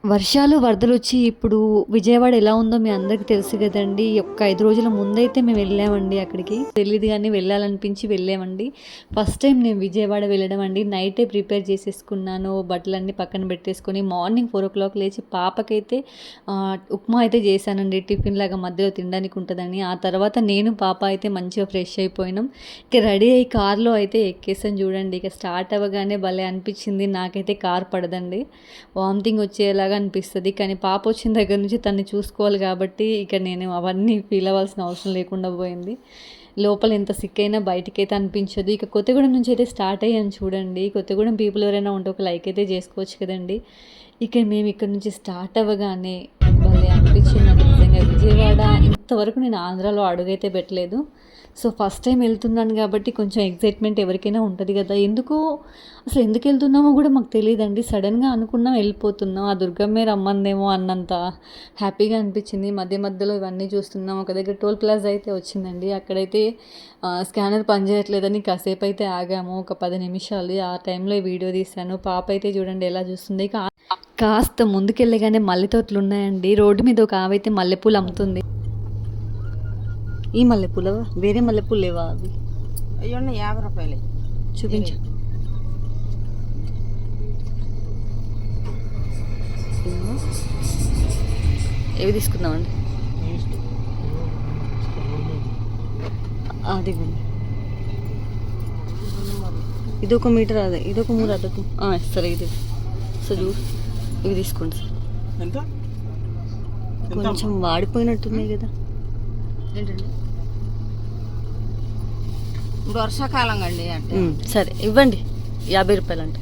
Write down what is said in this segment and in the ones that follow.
వర్షాలు, వరదలొచ్చి ఇప్పుడు విజయవాడ ఎలా ఉందో మీ అందరికీ తెలుసు గదండీ! ఒక 5 రోజుల ముందైతే మేము వెళ్ళామండి అక్కడికి. తెలీదు గానీ వెళ్ళాలనిపించి వెళ్ళామండి. ఫస్ట్ టైం నేను విజయవాడ వెళ్ళడం అండి. నైటే ప్రిపేర్ చేసేసుకున్నాను. బట్టలన్నీ పక్కన పెట్టేసుకొని మార్నింగ్ 4:00 లేచి పాపకైతే ఉప్మా అయితే చేశానండి. టిఫిన్‌లాగా మధ్యలో తినడానికి ఉంటదని. ఆ తర్వాత నేను, పాప అయితే మంచిగా ఫ్రెష్ అయిపోయినాం. ఇక రెడీ అయ్యి కార్‌లో అయితే ఎక్కేసాం చూడండి. ఇక స్టార్ట్ అవ్వగానే భలే అనిపించింది. నాకైతే కార్ పడదండి. వామిటింగ్ వచ్చేలాగా అనిపిస్తది. కానీ పాప వచ్చిన దగ్గర నుంచి తనని చూసుకోవాలి కాబట్టి ఇక నేను అవన్నీ ఫీల్ అవ్వాల్సిన అవసరం లేకుండా పోయింది. లోపల ఎంత సిక్ అయినా బయటికైతే అనిపించదు. ఇక కొత్తగూడెం నుంచి అయితే స్టార్ట్ అయ్యాను చూడండి. కొత్తగూడెం పీపుల్ ఎవరైనా ఉంటే ఒక లైక్ అయితే చేసుకోవచ్చు కదండీ! ఇక మేము ఇక్కడ నుంచి స్టార్ట్ అవ్వగానే భలే అనిపించిందండి నిజంగా. విజయవాడ ఇంతవరకు నేను ఆంధ్రాలో అడుగైతే పెట్టలేదు. సో ఫస్ట్ టైం వెళ్తున్నాను కాబట్టి కొంచెం ఎక్సైట్మెంట్ ఎవరికైనా ఉంటది గదా! అసలు ఎందుకెళ్తున్నామో గూడా మాకు తెలీదండి. సడెన్‌గా అనుకున్నాం వెళ్ళిపోతున్నాం. ఆ దుర్గమ్మే రమ్మందేమో అన్నంత హ్యాపీగా అనిపించింది. మధ్య మధ్యలో ఇవన్నీ చూస్తున్నాం. ఒక దగ్గర టోల్ ప్లాజా అయితే వచ్చిందండి. అక్కడైతే స్కానర్ పనిచేయట్లేదని కాసేపయితే ఆగాము. ఒక 10 నిమిషాలు. ఆ టైంలో వీడియో తీశాను. పాప అయితే చూడండి ఎలా చూస్తుంది. కాస్త ముందుకెళ్ళగానే మల్లె తోటలున్నాయండి. రోడ్డు మీద ఒక ఆవైతే మల్లెపూలు అమ్ముతుంది. ఈ మల్లెపూల వేరే మల్లెపూలు లేవా అవి? అయ్యోండి 50 రూపాయలే. చూపించు. ఏవి తీసుకుందామండి? అది ఇదొక మీటర్, అదే ఇదొక 3 అద్దకు సరే. ఇది సో చూడు, ఇవి తీసుకోండి సార్. ఎంత? కొంచెం వాడిపోయినట్టున్నాయి కదా. ఏంటండి? ఇప్పుడు వర్షాకాలం అండి అంటే సరే ఇవ్వండి. 50 రూపాయలు అంటే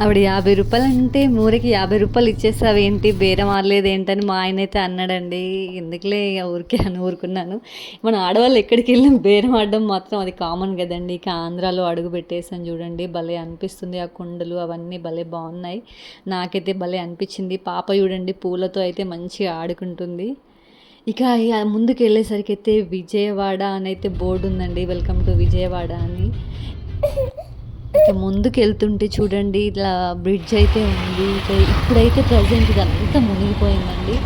ఆవిడ 50 రూపాయలు అంటే మూరకి 50 రూపాయలు ఇచ్చేసావు ఏంటి, బేరం ఆడలేదు ఏంటని మా ఆయన అయితే అన్నాడండి. ఎందుకులే ఇక ఊరికే అని ఊరుకున్నాను. మన ఆడవాళ్ళు ఎక్కడికి వెళ్ళినా బేరం ఆడడం మాత్రం అది కామన్ కదండి. ఇక ఆంధ్రాలో అడుగు పెట్టేసాను చూడండి. భలే అనిపిస్తుంది. ఆ కొండలు అవన్నీ భలే బాగున్నాయి. నాకైతే భలే అనిపించింది. పాప చూడండి పూలతో అయితే మంచిగా ఆడుకుంటుంది. ఇక ముందుకు వెళ్ళేసరికి అయితే విజయవాడ అని అయితే బోర్డు ఉందండి. వెల్కమ్ టు విజయవాడ అని. ఇక ముందుకు వెళ్తుంటే చూడండి ఇట్లా బ్రిడ్జ్ అయితే ఉంది. ఇక ఇప్పుడైతే ప్రజెంట్ ఇదంతా మునిగిపోయిందండి.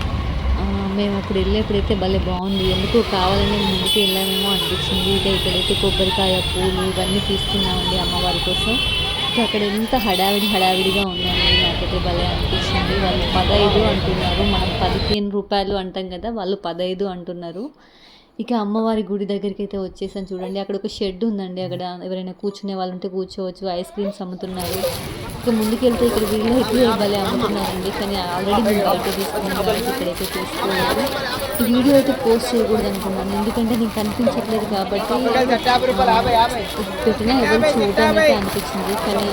మేము అప్పుడు వెళ్ళేప్పుడైతే భలే బాగుంది. ఎందుకో కావాలని ముందుకు వెళ్ళామేమో అనిపించింది. ఇక ఇక్కడైతే కొబ్బరికాయ, పూలు ఇవన్నీ తీసుకున్నామండి అమ్మవారి కోసం. ఇక అక్కడ ఎంత హడావిడిగా ఉందండి. నాకైతే భలే అనిపించింది. వాళ్ళు 15 అంటున్నారు. మనం 15 రూపాయలు అంటాం కదా, వాళ్ళు 15 అంటున్నారు. ఇక అమ్మవారి గుడి దగ్గరికి అయితే వచ్చేసాను చూడండి. అక్కడ ఒక షెడ్ ఉందండి. అక్కడ ఎవరైనా కూర్చునే వాళ్ళు ఉంటే కూర్చోవచ్చు. ఐస్ క్రీమ్స్ అమ్ముతున్నారు. ఇక ముందుకెళ్తే ఇక్కడ వీళ్ళు అయితే భలే అమ్ముతున్నారండి. కానీ ఆల్రెడీ మేము బయట తీసుకున్నాం కాబట్టి ఇక్కడైతే తీసుకోలేదు. ఈ వీడియో అయితే పోస్ట్ చేయకూడదు అనుకున్నాను. ఎందుకంటే నేను కనిపించట్లేదు కాబట్టి పెట్టినా ఎవరు చూడడానికి అనిపించింది. కానీ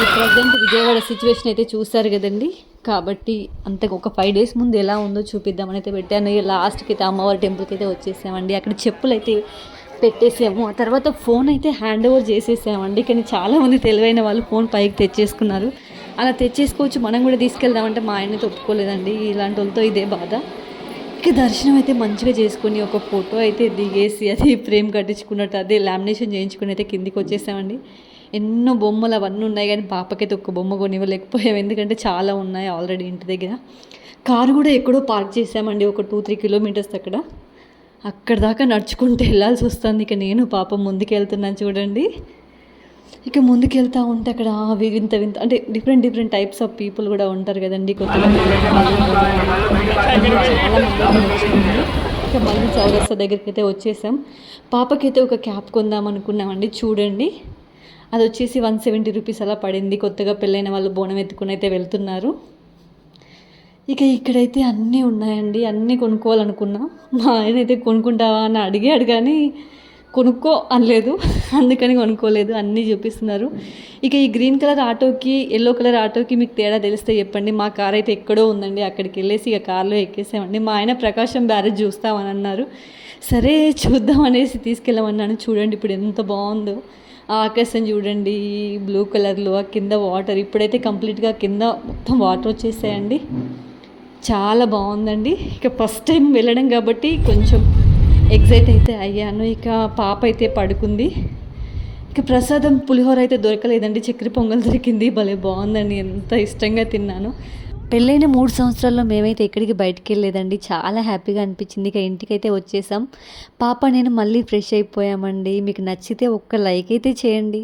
ఈ ప్రజెంట్ విజయవాడ సిచ్యువేషన్ అయితే చూస్తారు కదండి. కాబట్టి అంతే ఒక 5 డేస్ ముందు ఎలా ఉందో చూపిద్దామని అయితే పెట్టాను. లాస్ట్కి అయితే అమ్మవారి టెంపుల్కి అయితే వచ్చేసామండి. అక్కడ చెప్పులు అయితే పెట్టేసాము. ఆ తర్వాత ఫోన్ అయితే హ్యాండ్ ఓవర్ చేసేసామండి. కానీ చాలామంది తెలివైన వాళ్ళు ఫోన్ పైకి తెచ్చేసుకున్నారు. అలా తెచ్చేసుకోవచ్చు, మనం కూడా తీసుకెళ్దామంటే మా ఆయన ఒప్పుకోలేదండి. ఇలాంటి వాళ్ళతో ఇదే బాధ. ఇక దర్శనం అయితే మంచిగా చేసుకొని ఒక ఫోటో అయితే దిగేసి అది ఫ్రేమ్ కట్టించుకున్నట్టు అదే లామినేషన్ చేయించుకుని అయితే కిందికి వచ్చేసామండి. ఎన్నో బొమ్మలు అవన్నీ ఉన్నాయి కానీ పాపకైతే ఒక్క బొమ్మ కొనివ్వలేకపోయాం. ఎందుకంటే చాలా ఉన్నాయి ఆల్రెడీ ఇంటి దగ్గర. కారు కూడా ఎక్కడో పార్క్ చేసామండి. ఒక 2-3 కిలోమీటర్స్ అక్కడ దాకా నడుచుకుంటూ వెళ్ళాల్సి వస్తుంది. ఇక నేను పాపం ముందుకు వెళ్తున్నాను చూడండి. ఇక ముందుకు వెళ్తూ ఉంటే అక్కడ వింత అంటే డిఫరెంట్ టైప్స్ ఆఫ్ పీపుల్ కూడా ఉంటారు కదండి. కొత్తగా చాలామంది వచ్చింది. ఇక మళ్ళీ చౌరస్తా దగ్గరికి అయితే వచ్చేసాం. పాపకైతే ఒక క్యాప్ కొందాం అనుకున్నామండి. చూడండి అది వచ్చేసి 170 రూపీస్ అలా పడింది. కొత్తగా పెళ్ళైన వాళ్ళు బోనం ఎత్తుకుని అయితే వెళ్తున్నారు. ఇక ఇక్కడైతే అన్నీ ఉన్నాయండి. అన్నీ కొనుక్కోవాలనుకున్నా. మా ఆయన అయితే కొనుక్కుంటావా అని అడిగాడు కానీ కొనుక్కో అనలేదు. అందుకని కొనుక్కోలేదు. అన్నీ చూపిస్తున్నారు. ఇక ఈ గ్రీన్ కలర్ ఆటోకి ఎల్లో కలర్ ఆటోకి మీకు తేడా తెలిస్తే చెప్పండి. మా కార్ అయితే ఎక్కడో ఉందండి. అక్కడికి వెళ్ళేసి ఇక కార్లో ఎక్కేసామండి. మా ఆయన ప్రకాశం బ్యారేజ్ చూస్తామని అన్నారు. సరే చూద్దాం అనేసి తీసుకెళ్ళమన్నాను. చూడండి ఇప్పుడు ఎంత బాగుందో ఆకాశం చూడండి, బ్లూ కలర్లో. ఆ కింద వాటర్ ఇప్పుడైతే కంప్లీట్గా కింద మొత్తం వాటర్ వచ్చేసాయండి. చాలా బాగుందండి. ఇక ఫస్ట్ టైం వెళ్ళడం కాబట్టి కొంచెం ఎగ్జైట్ అయితే అయ్యాను. ఇక పాప అయితే పడుకుంది. ఇక ప్రసాదం పులిహోర అయితే దొరకలేదండి, చక్కెర పొంగల్ దొరికింది. భలే బాగుందండి, ఎంత ఇష్టంగా తిన్నాను. పెళ్ళైన 3 సంవత్సరాల్లో మేమైతే ఎక్కడికి బయటికి వెళ్ళలేదండి. చాలా హ్యాపీగా అనిపించింది. ఇక ఇంటికైతే వచ్చేసాం. పాప నేను మళ్ళీ ఫ్రెష్ అయిపోయామండి. మీకు నచ్చితే ఒక్క లైక్ అయితే చేయండి.